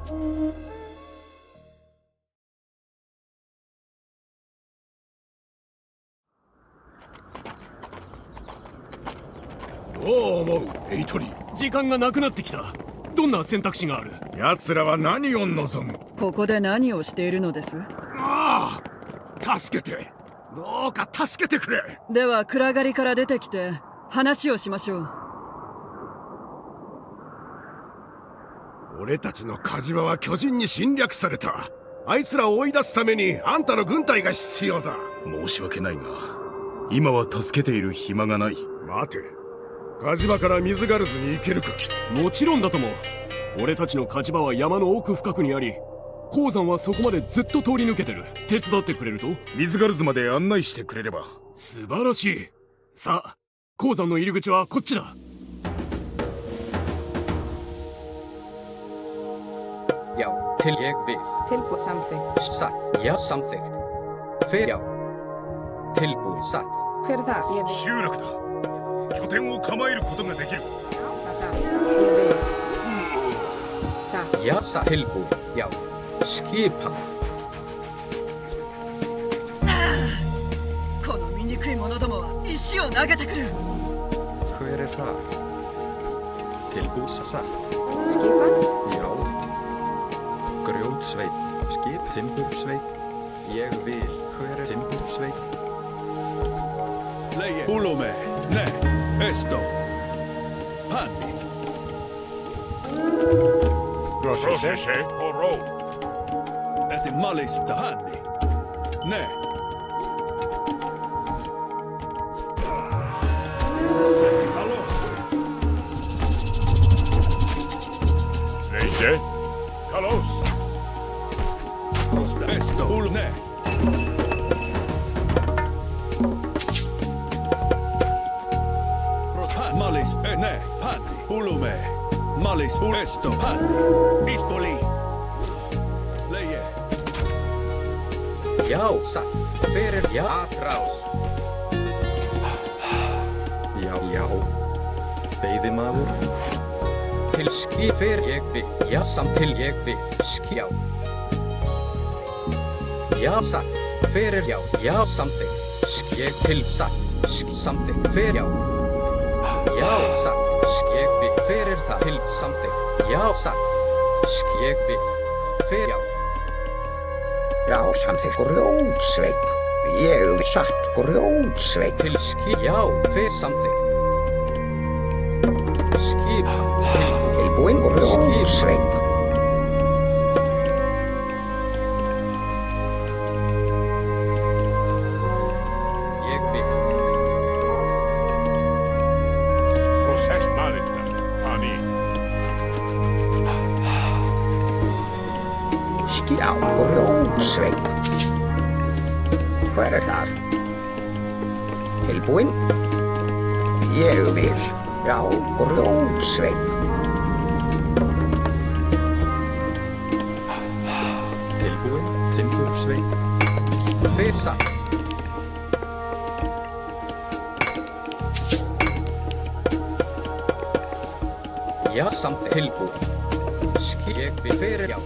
どう思う、エイトリ。時間がなくなってきた。どんな選択肢がある？奴らは何を望む？ここで何をしているのです？ああ、助けて。どうか助けてくれ。では暗がりから出てきて話をしましょう。俺たちの火事場は巨人に侵略された。あいつらを追い出すためにあんたの軍隊が必要だ。申し訳ないが、今は助けている暇がない。待て、火事場から水ガルズに行けるか？もちろんだとも。俺たちの火事場は山の奥深くにあり、鉱山はそこまでずっと通り抜けてる。手伝ってくれると？水ガルズまで案内してくれれば。素晴らしい。さあ、鉱山の入り口はこっちだ。Já, til ég vil. Tilbúið samþykkt. Satt, já, samþykkt. Fer, já. Tilbúið, satt. Hver er það? Ég vil. 集落だ。拠点を構えることができる。Satt. Ég vil. Satt. Já, satt. Tilbúið, já. Skipan. この醜い者どもは石を投げてくる。 Hver er það? Tilbúið, satt. Skipan? Já. Grjótsveit. Skip. Timbursveit. Ég vil. Hver er timbursveit? Leie. Pulume. Ne. Esto. Hanni. Prosese Horo. Eti malista Hanni. Ne. Setti talos. Reise. Kalos. Esto. Pulume. Rotan. Malis. Ne. Hanni. Pulume. Malis. Esto. Hanni. Dispoli. Leie. Já, satt. Hver er já? Atrás. Já, já. Veiðimaður. Til skip fer ég vil. Já, samt til ég vil. Skjá. Já, satt. Fer er já. Já, samþykkt. Skjeg til satt. Samþykkt. Fer já. Já, satt. Skjeg vil. Fer er það. Til samþykkt. Já, satt. Skjeg vil. Fer já. Já, samþykkt. Grjótsveit. Ég satt grjótsveit. Til skip. Já, fer samþykkt. Skipan. Tilbúin grjótsveit. Ég vil. Prosess malista. Hani. Skjá grjótsveit. Hver er þar? Tilbúin. Ég vil. Já, grjótsveit. Tilbúin. Timbursveit. Fer satt. Já, samþykkt. Tilbúin. Skjeg við fyrir já.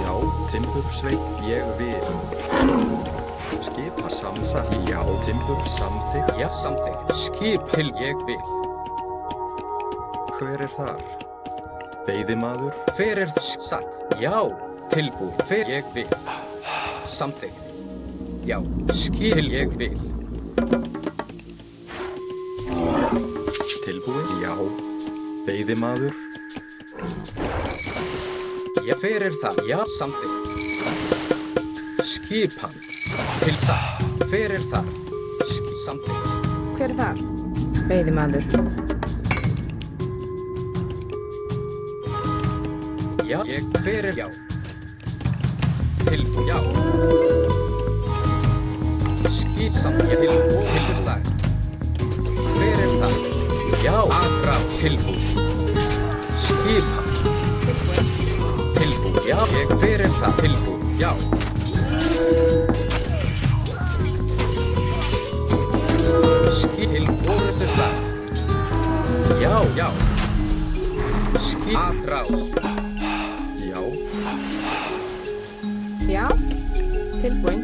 Já, timbursveit. Ég vil. Skipa samsa. Já, timbur samþykkt. Já, samþykkt. Skip til ég vil. Hver er þar? Veiðimaður. Hver er satt? Já, tilbúin. Fer ég vil. Samþykkt. Já, skip til ég vil. Tilbúin. Já, veiðimaður. Já, hver er það? Já, samþykkt. Skipan. Til það. Hver er það? Samþykkt. Hver er það? Veiðimaður. Já, ég, hver er já? Tilbúin, já. Skip samt, ég tilbúin, tilbúinslag. Hver er það? Já, aðrá, tilbúin. Skipan. Tilbúin, já, ég, hver er það? Tilbúin, já. Skip til orðuslag. Já, já. Atrás. Já. Já. Tilbúin.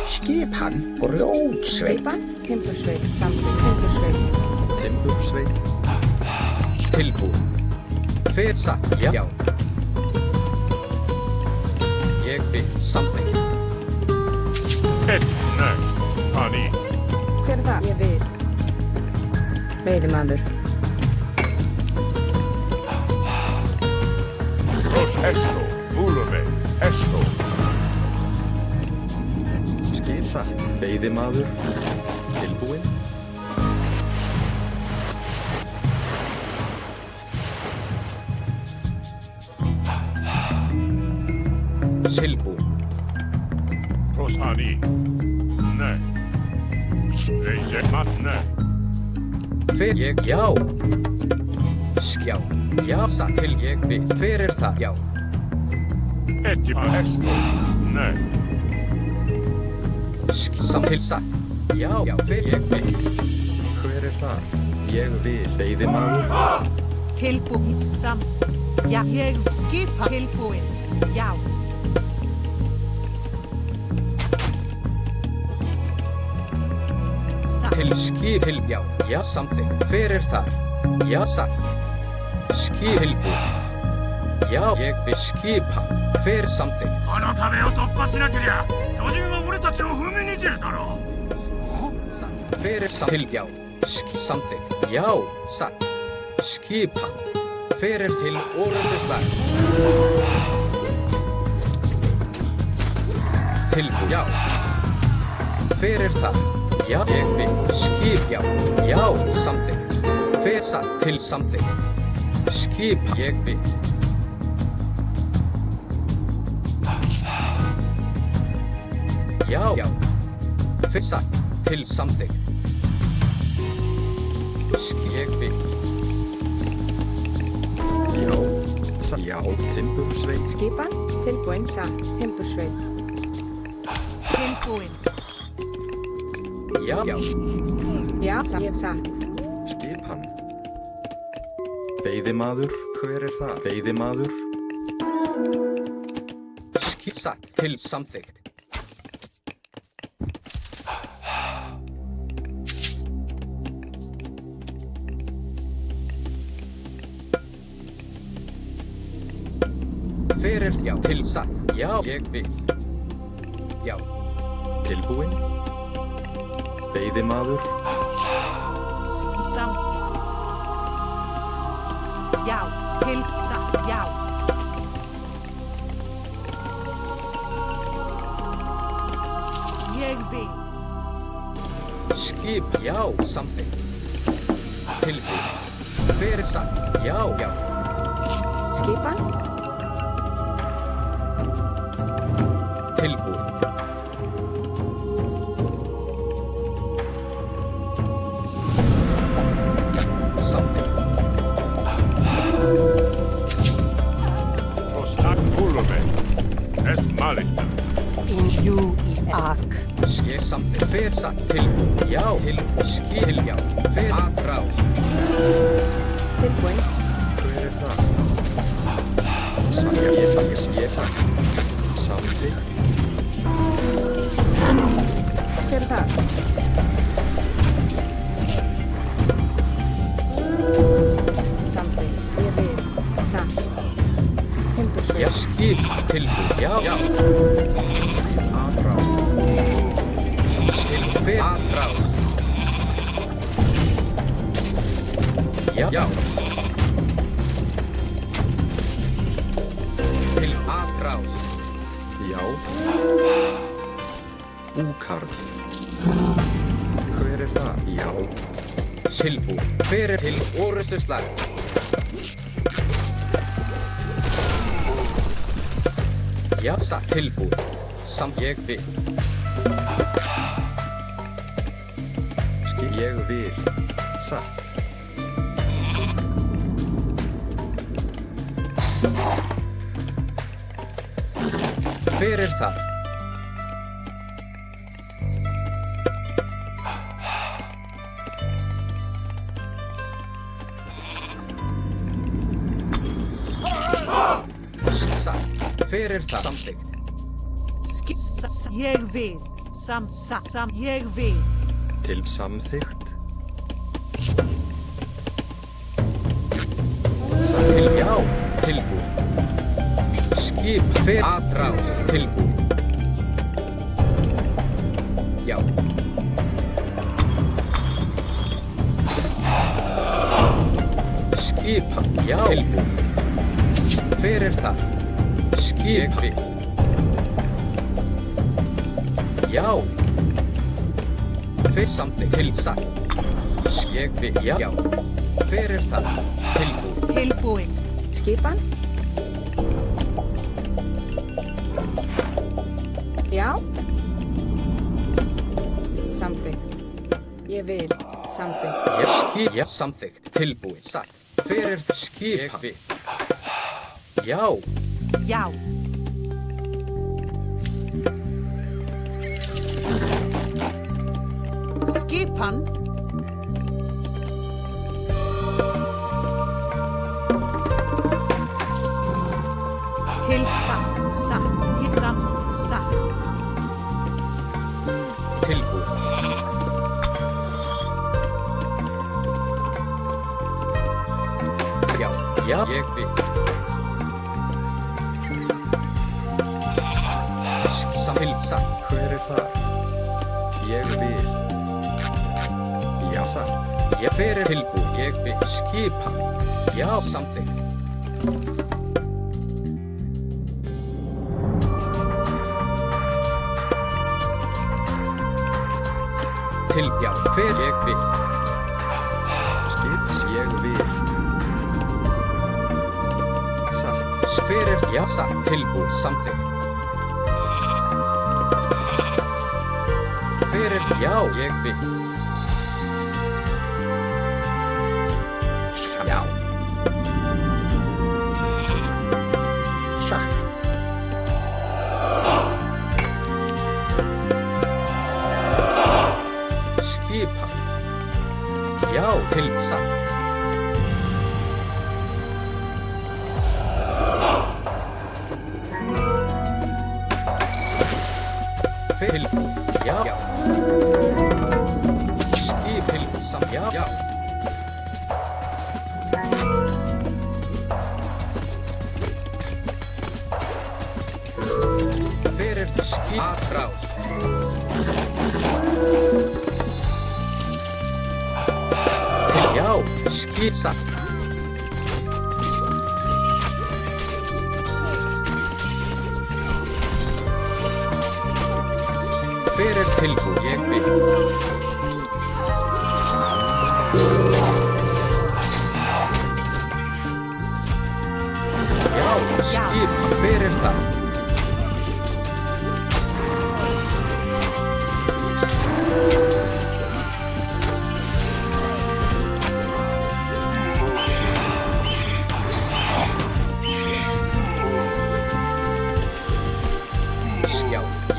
Skipan grjótsveit. Skipan. Timbursveit. Samþykkt. Timbursveit. Timbursveit. Tilbúin. Fer satt. Já. Ég vil samþykkt. Nei, Pani. Hver er það? Ég vil. Veiðimaður. Ros Esto, Ulume, Esto. Skil satt. Veiðimaður. Tilbúin. Tilbúin. Rosani. Nei. Reise Matne. Fer ég? Já. Skjá. Já, satt. Til ég vil. Hver er það? Já. Ettima Esto. Nei. Samt til satt. Já, já, fer ég vil. Hver er það? Ég vil. Veiðimaður. Tilbúin samt. Já, ég skipa tilbúin. Já. Til skip til, já, já, samþykkt. Hver er þar? Já, satt. Skip tilbúin. Já, ég vil skipa. Hver samþykkt? この壁を突破しなけりゃ、巨人は俺たちを踏みにじるだろう。 Satt. Hver er satt? Til, já. Samþykkt. Já, satt. Skipa. Hver er til orðuslag? Tilbúin. Já. Hver er það? Já, ég vil. Skip, já. Já, samþykkt. Hver satt til samþykkt? Skip, ég vil. Já, já. Hver satt til samþykkt? Skip, ég vil. Já, satt. Já, timbursveit. Skipan. Tilbúin. Satt. Timbursveit. Tilbúin. Já, já. Já. Ég hef satt. Skipan. Veiðimaður. Hver er það? Veiðimaður. Skip satt til samþykkt. Hver er já til satt? Já, ég vil. Já. Tilbúin. Veiðimaður. Samt. Já. Til satt. Já. Ég vil. Skip, já, samþykkt. Tilbúin. Hver er satt? Já, já. Skipan. Tilbúin. Samþykkt. Rostak Ulume. Es Malista. Jú í ak. Ég samþykkt. Hver satt? Tilbúin. Já, tilbúin. Skil, já. Hver atrás. Tilbúin. Hver er það? Ég satt. Samþykkt. Hver er það? Samþykkt. Ég vil. Satt. Timbursveit. Já, skil. Tilbúin. Já, já. Atrás. Skil. Hver atrás. Já, já. Til atrás. Já. Úkarl. Hver er það? Já. Silbú. Hver er til orustu slag? Já, satt. Tilbú. Samt ég vil. Skil. Ég vil. Satt. Hver er það? Hver það? Samþykkt. Ég vil. Ég vil. Til samþykkt. Já. Tilbúin. Skip. Hver aðráð. Tilbúin. Já. Skipan. Já. Tilbúin. Hver það? Skip. Já. Hver samþykkt. Tilsatt. Ég vil. Já. Hver það? Tilbúin. Tilbúin. Skipan? Já. Samþykkt. Ég vil. Samþykkt. Já, samþykkt. Tilbúin. Satt. Hver skipan? Ég vil. Já. Já. Skipan. Tilsatt. Satt. Tilbúin. Já. Já. Ég vil. Tilsatt. Hver það? Ég vil. Já, satt. Ég fyrir tilbúin. Ég vil. Skipan. Já, samþykkt. Já, hver ég vil. Skips ég vil. Satt. Hver já, satt. Tilbúin. Samþykkt. Hver já, ég vil. Já. Satt. Skipan. Já, tilsatt. Tilbúin. Já. Skipil. Já. Já. Fyrir skip. Aðráð. Já, skip satt. Fyrir tilbúin. Ég vil. Já, skip. Fyrir það.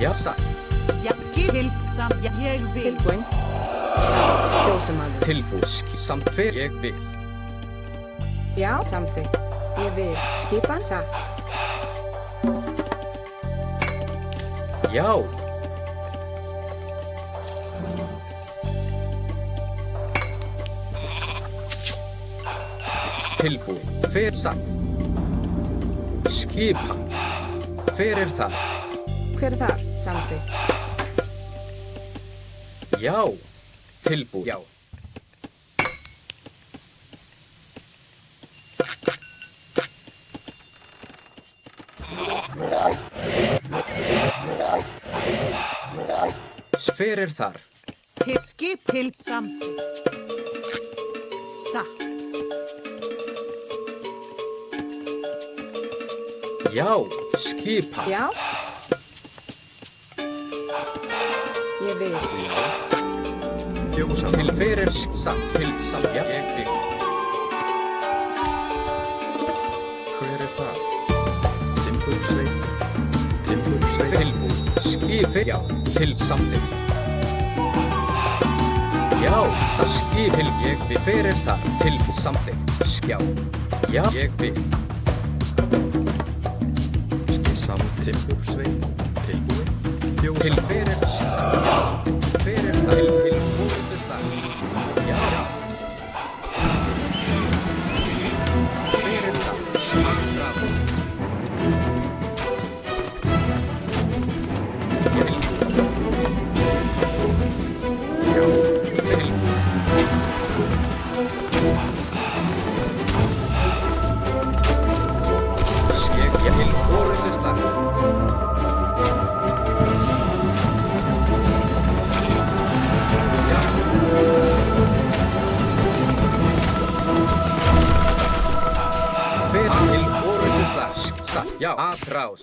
Já, satt. Ég vil. Tilbúin. Satt. Ljósamaður. Tilbúin. Samt hver ég vil. Já. Samþykkt. Ég vil. Skipan? Satt. Já. Tilbúin. Hver satt. Skipan. Hver það? Hver þar? Samþykkt. Já. Tilbúin. Já. Fyrir þar. Til skip til samþykkt. Satt. Já. Skipan. Já. Ég vil. Fjósa. Til fyrir satt. Til samt. Já. Ég vil. Hver það? Timbursveit. Timbursveit. Tilbúin. Skip. Já. Til samþykkt. Já. Satt. Skip. Til ég vil. Fyrir þar. Til samþykkt. Já. Já. Ég vil. Skissa. Timbursveit. Tilbúin. Til Fjósamann. fyrir samþykkt. Fyrir það. Til forystuslag. Já. Fyrir það. Andráðs. Já, atrás.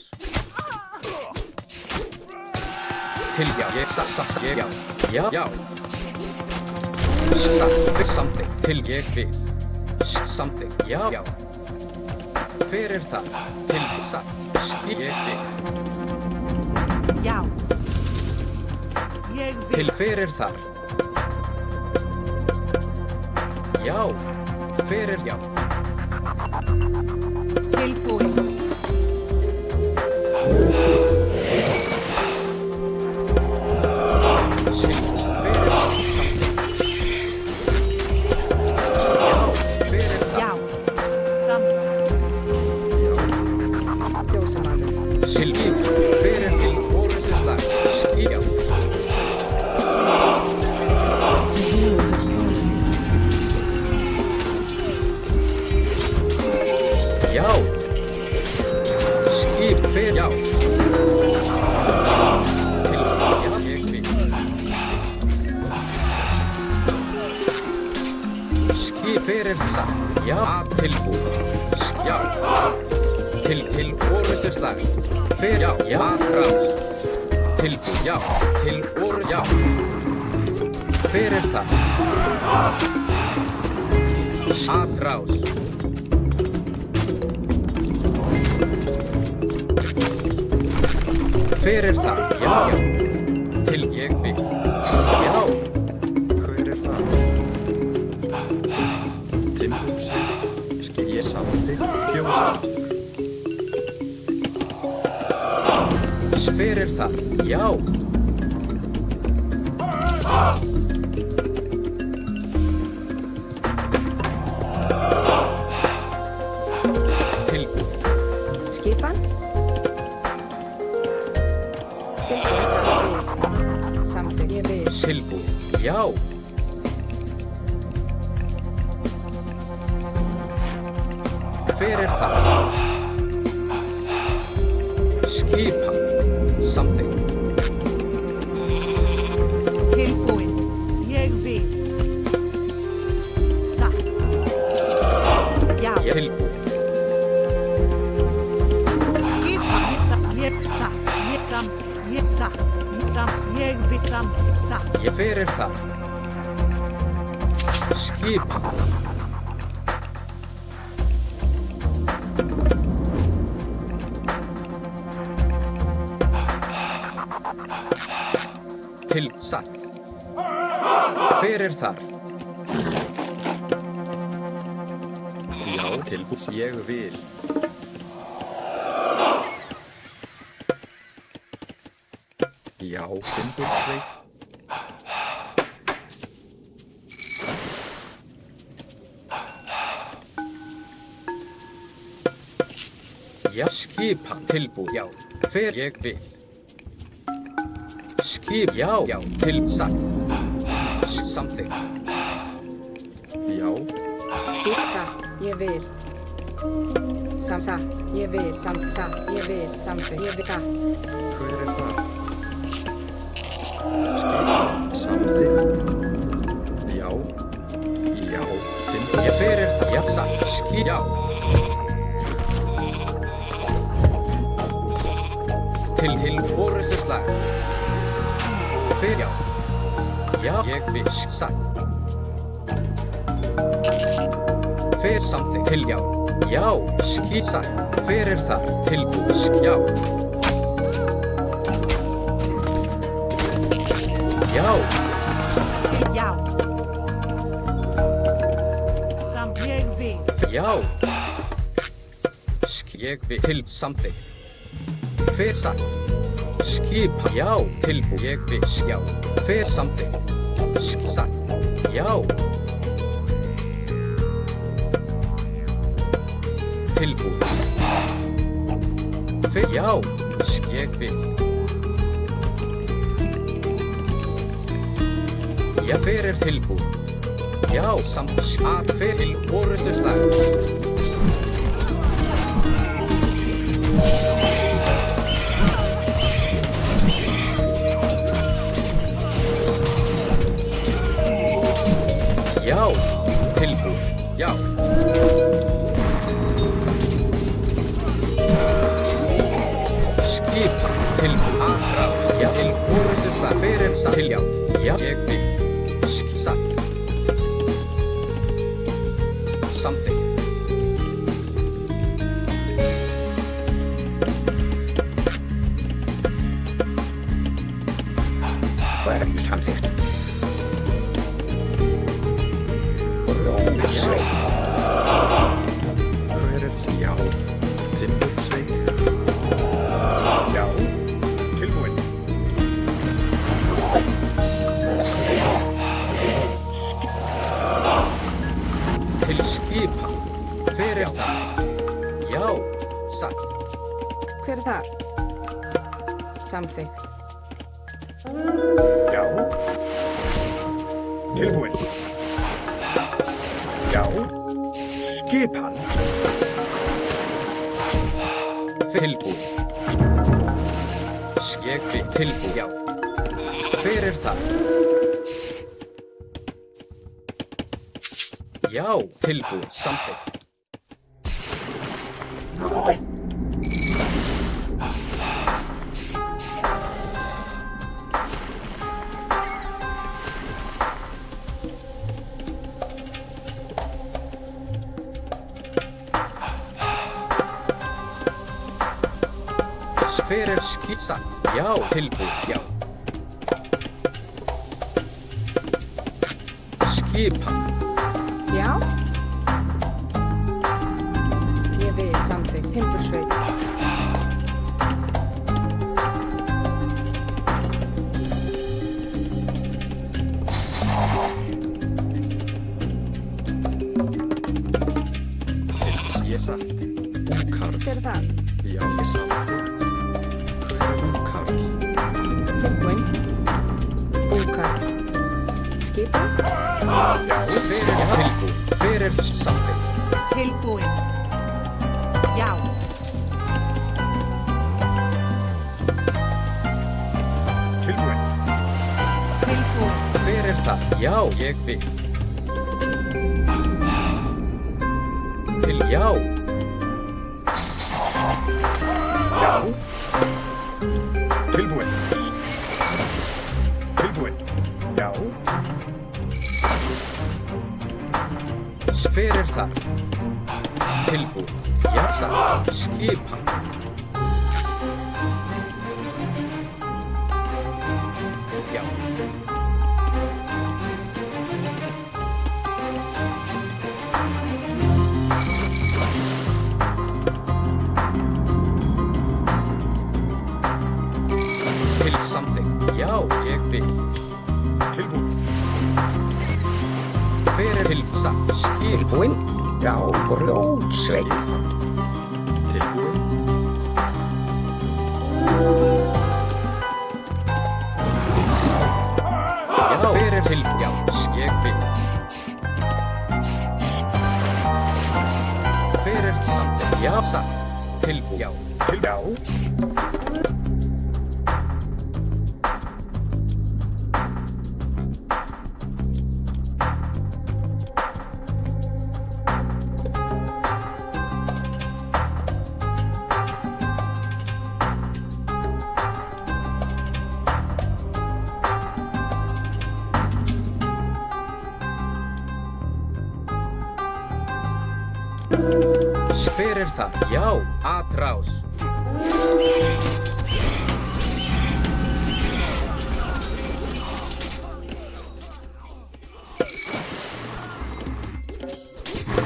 Til já, ég ég já, já. Samþykkt, til ég vil. Samþykkt, já, já. Fyrir það, til ég vil. Já. Ég vil. Til fyrir þar. Já, fyrir já. Tilbúin. Já. Samþykkt. Fjósamaður. Silvín, fyrir til forystuslag. Já. Já. Skip fyrir já. Til já, ég vil. Skip fyrir það. Já, tilbúið. Já. Til forystuslag. Fyrir já, já, atrás. Tilbúið, já. Til já. Fyrir það. Atrás. Fyrir það, já, já. Til ég vil. Já. Hver það? Timbursveit. Ég samþykkt. Fjósamann. Fyrir það, já. Tilbúið. Skipan. Tilbúin samþykkt. Ég vil. Tilbúið, já. Fyrir það. Skipan. Samþykkt. Tilbúin. Ég vil. Satt. Já. Tilbúið. Skipan. Ég satt. Ég samþykkt. Ég satt. Ég vil satt. Ég fyrir það. Skipan. Til satt. Fyrir þar. Já, tilbúið. Ég vil. Já, Timbursveit. Já, skipan. Tilbúið, já. Fyrir ég vil. Skip, já, já. Til satt. Samþykkt. Já. Skip satt. Ég vil. Satt. Ég vil. Satt. Ég vil. Samþykkt. Ég vil satt. Hver það? Skipan. Samþykkt. Já. Já. Timbursveit. Ég fyrir það, já, satt. Skip, já. Til forystuslag. Fyrir já. Já, ég vil satt. Fyrir samþykkt. Til já. Já, skip satt. Fyrir þar. Tilbúið, já. Já. Já. Ég vil. Já. Ég vil til samþykkt. Hver satt? Skipan. Já. Tilbúið. Ég viss. Já. Hver samþykkt? Satt. Já. Tilbúið. Hver. Já. Ég vil. Já. Hver tilbúið? Já. Samt. Að hver til orustu slag. Já, tilbúið, já. Skipan, tilbúið, aðráð, já. Til orustusla, fyrir satt, til já. Já, ég vil, satt. Samþykkt. Hvað er samþykkt? Rótsveit. Hver er það? Já. Timbursveit. Já. Tilbúin. Til skipan, fyrir það. Já, satt. Hver er þar? Samþykkt. Já. Tilbúin. Já. Skipan. Tilbúið. Ég vil tilbúið, já. Fyrir það. Já, tilbúið, samþykkt. Fyrir satt. Já, tilbúið, já. Skipan. Já. Ég vil samþykkt. Timbursveit. Ég satt. Úkarl. Hver er þar? Já, ég samþykkt. Hver er úkarl? Tilbúin. Búkarl. Skipan. Já, fyrir tilbúið. Fyrir samþykkt. Tilbúin. Já. Tilbúin. Tilbúin. Fyrir það. Já, ég vil. Til já. Já. Tilbúin. Tilbúin. Já. Fyrir það. Tilbúið. Já, satt. Skipan. Já. Til samþykkt. Já, ég vil. Tilbúin. Fyrir til satt. Skipan. Tilbúin. Já, rótsveit. Tilbúið. Já, fyrir til já. Ég vil. Fyrir samþykkt. Já, satt. Tilbúið. Já. Já. Fyrir það. Já, atrás.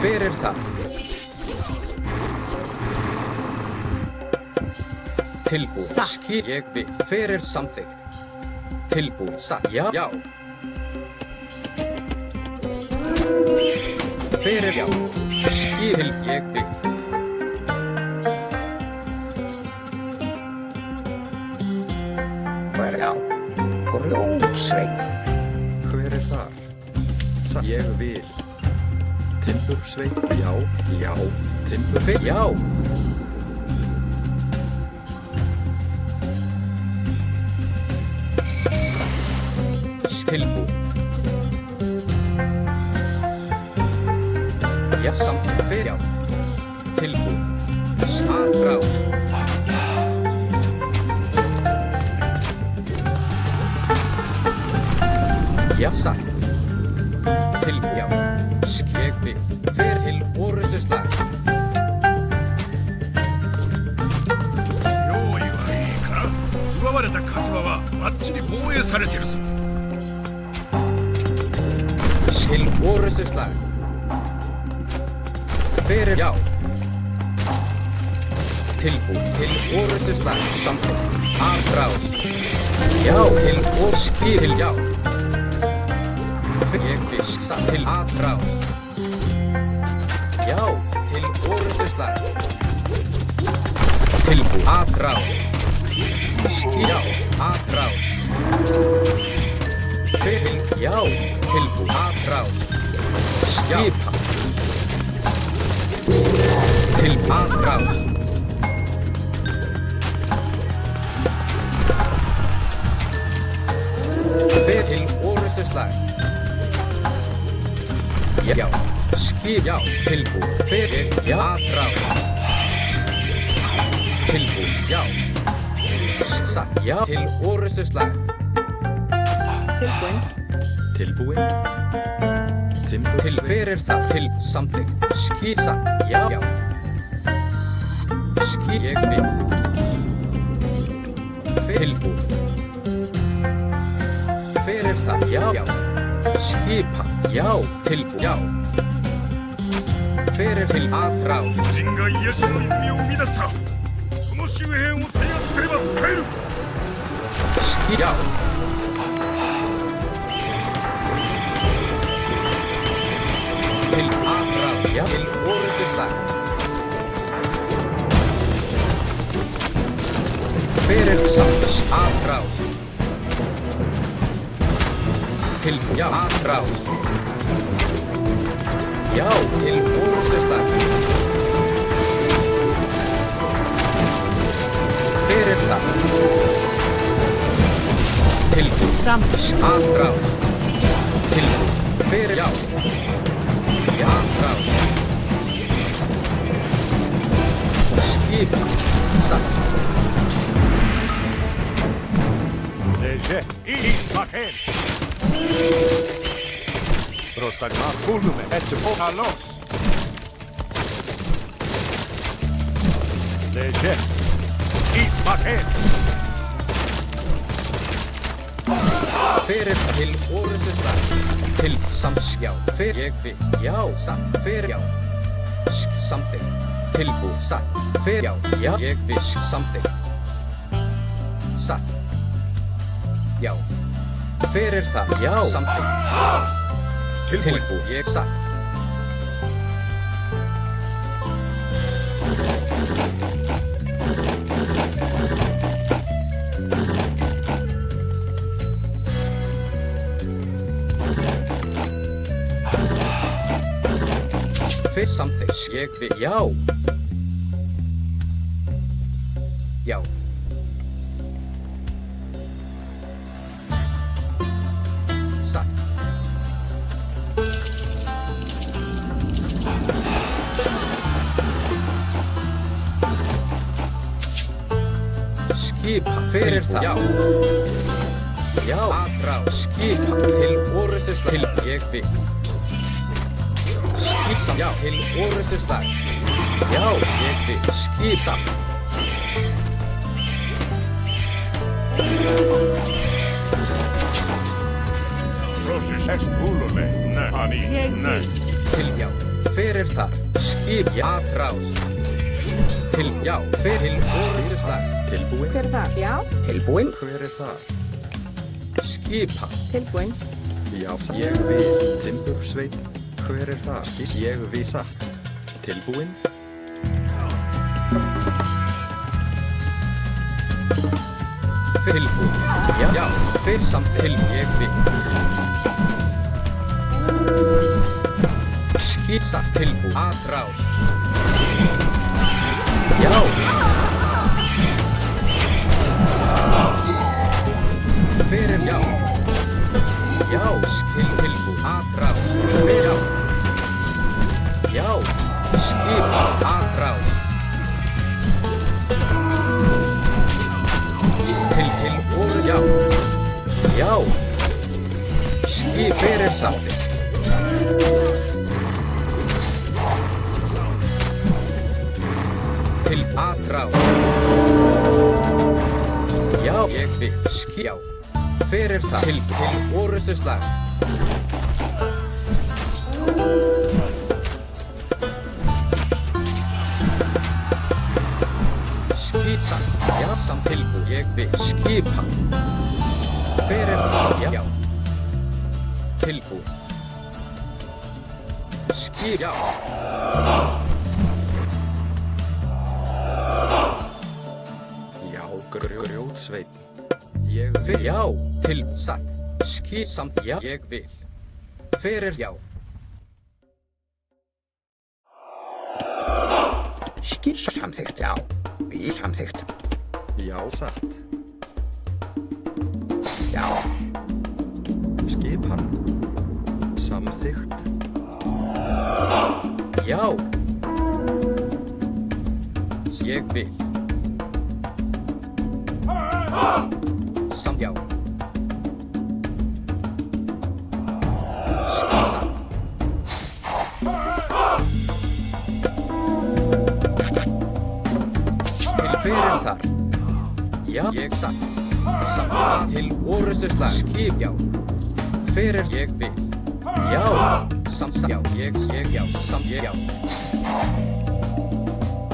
Fyrir það. Tilbúið. Satt. Skip. Ég vil. Fyrir samþykkt. Tilbúið. Satt. Já. Já. Fyrir já. Skip. Til. Ég vil. Hver já. Grjótsveit. Hver þar? Ég vil. Timbursveit, já. Já. Timbursveit. Já. Tilbúið. Já, samþykkt. Fyrir já. Tilbúið. Aðrá. Já, satt. Til, já. Skegbi. Fer til orrustuslag. 用意はいいか。奪われた火事場はバッチリ防衛されてるぞ。 Til orrustuslag. Fyrir, já. Tilbúið. Til orrustuslag. Samþykkt. Aðrás. Já, til orrustuslag. Til, já. Ég vissa til aðrás. Já, til orrustuslag. Tilbúið. Aðrás. Já, aðrás. Fyrir, já. Tilbúið. Aðrás. Skipa. Til aðrás. Fyrir til orrustuslag. Já, skip, já, tilbúið. Fyrir, já, aðrás. Tilbúið, já. Satt, já, til orrustuslag. Tilbúin. Tilbúin. Til Timbursveit. fyrir það, til samþykkt. Skip, satt, já, já. Skip, ég vil. Tilbúið. Fyrir það, já, já. Skipa, já, tilbúið, já. Fyrir til aðrás. 人が癒しの泉を生み出したその周辺を制圧すれば使える Skip, já. Til aðrás, já, til orrustuslag. Fyrir samt aðrás. Til, já, aðrás. Já, til orrustuslag. Fyrir það. Tilbúið. Samþykkt. Aðrás. Tilbúið. Fyrir, já. Já, aðrás. Skipa. Satt. Leže, Ismael! Prostagma kullume, ette på kalos! Leže, Ismael! Fyrir til orrustuslag. Til samskjá. Fyrir ég vil. Já, satt. Fyrir já. Samþykkt. Tilbúið. Satt. Fyrir já. Já. Ég vil. Samþykkt. Satt. Já. Fyrir það. Já. Samþykkt. Tilbúið. Ég satt. Fyrir samþykkt. Ég vil. Já. Já. Satt. Skipa fyrir það. Já. Já. Aðrás. Skipa til orrustuslag. Til ég vil. Skipa. Já. Til orrustuslag. Já. Ég vil. Skipa. Proszę, ekspullume, ne, ani, Ég ne. vil. Til já. Fyrir það. Skip. Já. Aðrás. Til, já, til orrustuslag. Tilbúin. Hver er það? Já, Tilbúinn. Hver er það? Skipa. tilbúin. Já, ég vil timbursveit. Hver er það? Ég vil satt. Tilbúin. Tilbúin. Já, já, fyrir samt til ég vil. Skýsa tilbúin. Atrás. Já. Fyrir já. Já, tilbúin. Atrás. Fyrir já. Já, skipa. Atrás. Til orru, já. Já. Skip fyrir samþykkt. Til atrás. Já, ég vil skjá. Fyrir það. Til orrustuslag. Skipa. Já, samt tilbúin. Ég vil skipa. Fyrir það. Já. Tilbúin. Skip. Já. Já, grjótsveit. Ég Fyrir vil. já. Til satt. Skip samt já. Ég vil. Fyrir já. Skýr samþykkt, já. Í samþykkt. Já, satt. Já. Skipan. Samþykkt. Já. Ég vil. Samt já. Skýsa. Til fyrir þar. Já, ég satt. Samt til orrustuslag. Skip já. Fyrir ég vil. Já. Samt já. Ég já. Samt ég já.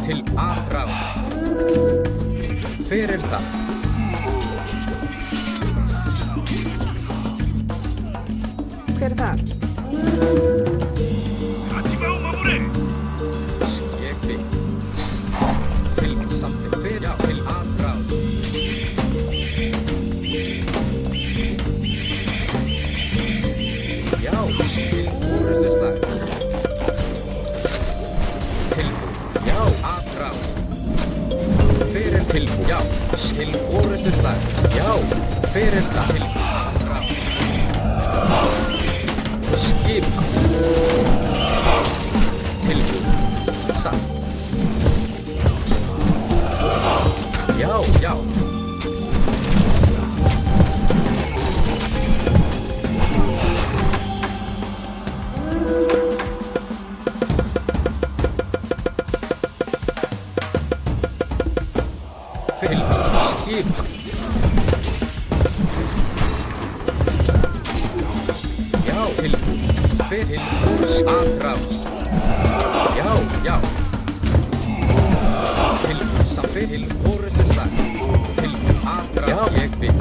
Til atrás. Fyrir það. Hver er það? 立場を守れ Ég vil. Til samþykkt. Fyrir já. Til atrás. Já. Til orrustuslag. Tilbúin. Já. Atrás. Fyrir tilbúin. Já. Til orrustuslag. Já. Fyrir það. Tilbúin. Atrás. Skipa. Tilbúin. Satt. Já, já. Tilbúin. Skipa. Já, tilbúin. Fyrir atrás. Já, já. Tilbúin. Samt fyrir orrustuslag. Tilbúin. Atrás. Já, ég vil.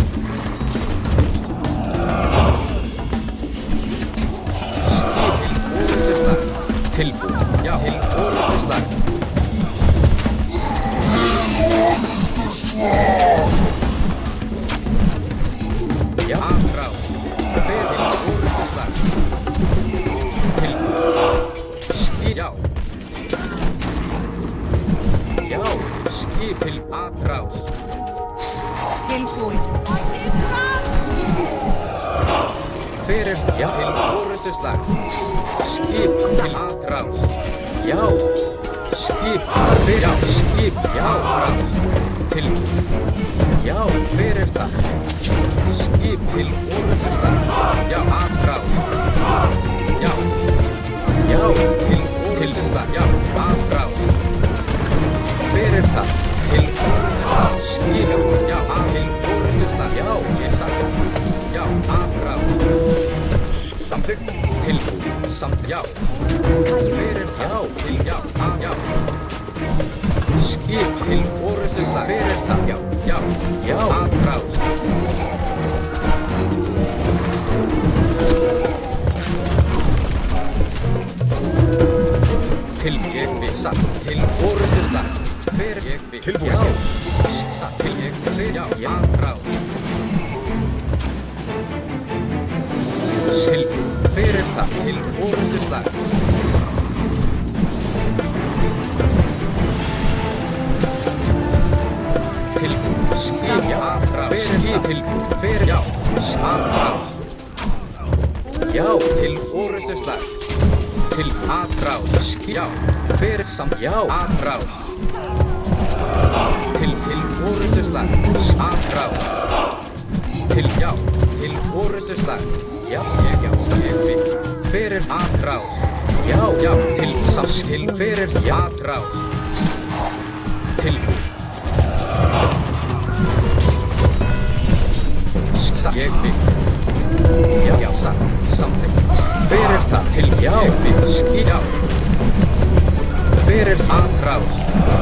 Skip til orrustuslag. Tilbúin. Já, til orrustuslag. Já, atrás. Fyrir orrustuslag. Skip, já. Já, skip til atrás. Tilbúin. Fyrir, já, til orrustuslag. Skip til atrás. Já, skip, fyrir, já, skip, já, atrás. Til, já, fyrir það. Skip til orrustuslag. Já, atrás. Já, já, til orrustuslag. Já, atrás. Fyrir það. Til orrustuslag. Skip, já, til orrustuslag. Já, ég sagði. Já, atrás. Samþykkt. Tilbúin. Samt, já. Fyrir, já, til, já, já. Skip. skip til orustuslag. Hver það? Já, atrás. Til ég við satt, til orustuslag. Hver ég við, Tilbúið. já, satt, til ég við, já, atrás. Hver það? Til orustuslag. Skip, atrás. Skip, hver, já, atrás. Já, til orustuslag. Til atrás. Skip, já, hver samt, já, atrás. Til orustuslag. Atrás. Til, já, til orustuslag. Já, ég við. Hver atrás. Já, til samt, til hver atrás. Til ég við. Já, satt, something. Hver það? Til, já, við, skip, já. Hver atrás?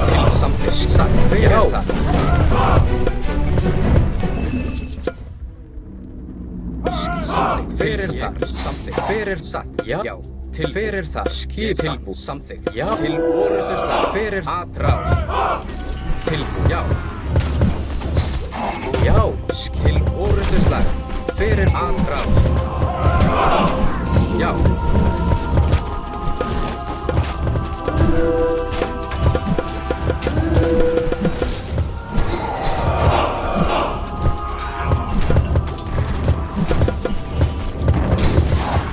Til something, satt, hver það? Something, hver það? Something, hver satt, já. Til hver það? Skip, tilbú, something, já. Til orustuslag, hver atrás? Tilbú, já. Já, til orustuslag. Hver atrás? Já.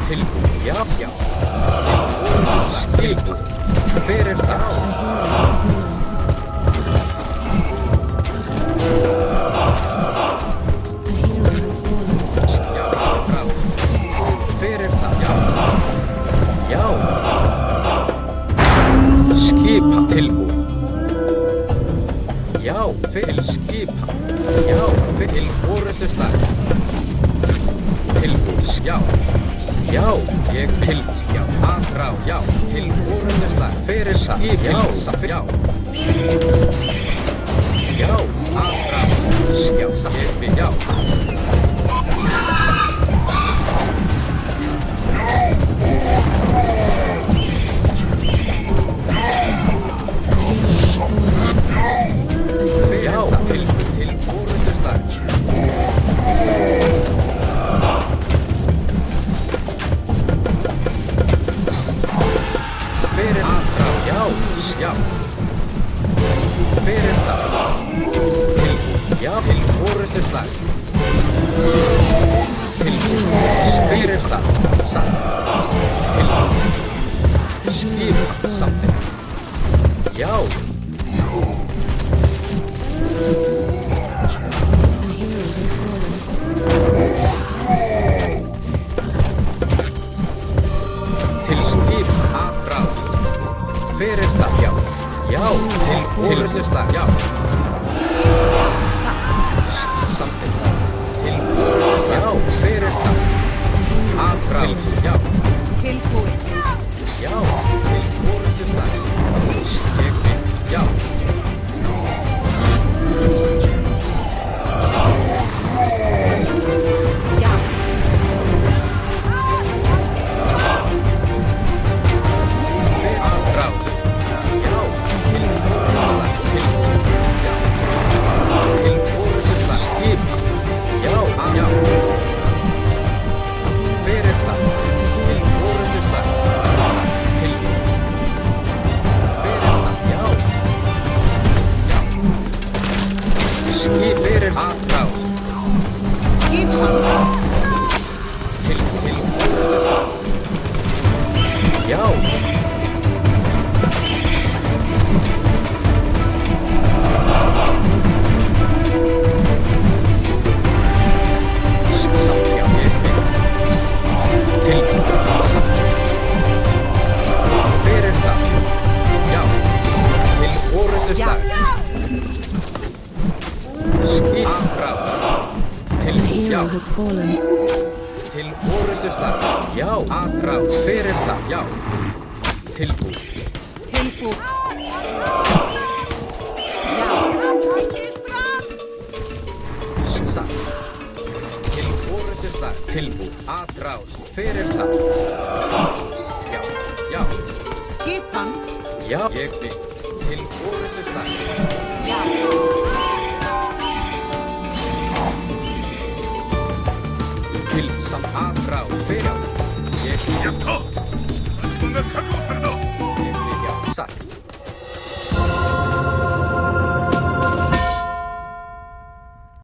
Tilbú, já. Skilbú. Hver það? Skipa tilbú. Já, fyrir skipa. Já, fyrir orustuslag. Tilbú, já. Já, ég til, já, atrás. Já, til orustuslag. Fyrir skip, já, já. Já, atrás. Já, skipi, já. Já. Hver það? Já, til orustuslag. Hver það? Satt. Skip, something. Já. Til skip, atrás. Hver það? Já. Já, til orustuslag, já. Something. Til orustuslag, já. Hver það? Atrás, já. Tilbúið. Já, til orustuslag. Ég við, já. Já. Hver atrás? Já, til orustuslag. Já. Til orustuslag. Skipa. Já, já. Hver það? Til orustuslag. Til. Hver það? Já. Já. Skip, hver atrás? Skipa. Til orustuslag. Já. Samt, já, ég við. Til, samt. Hver það? Já. Til orustuslag. Skip, atrás. Til, já. Til orustuslag. Já, atrás. Hver það? Já. Tilbú. Tilbúið. Tilbúin. Atrás. Hver er það? Já, já, Skipan. já. Ég vil. Til orustu stað. Já. Til atrás. Hver já. Ég. やった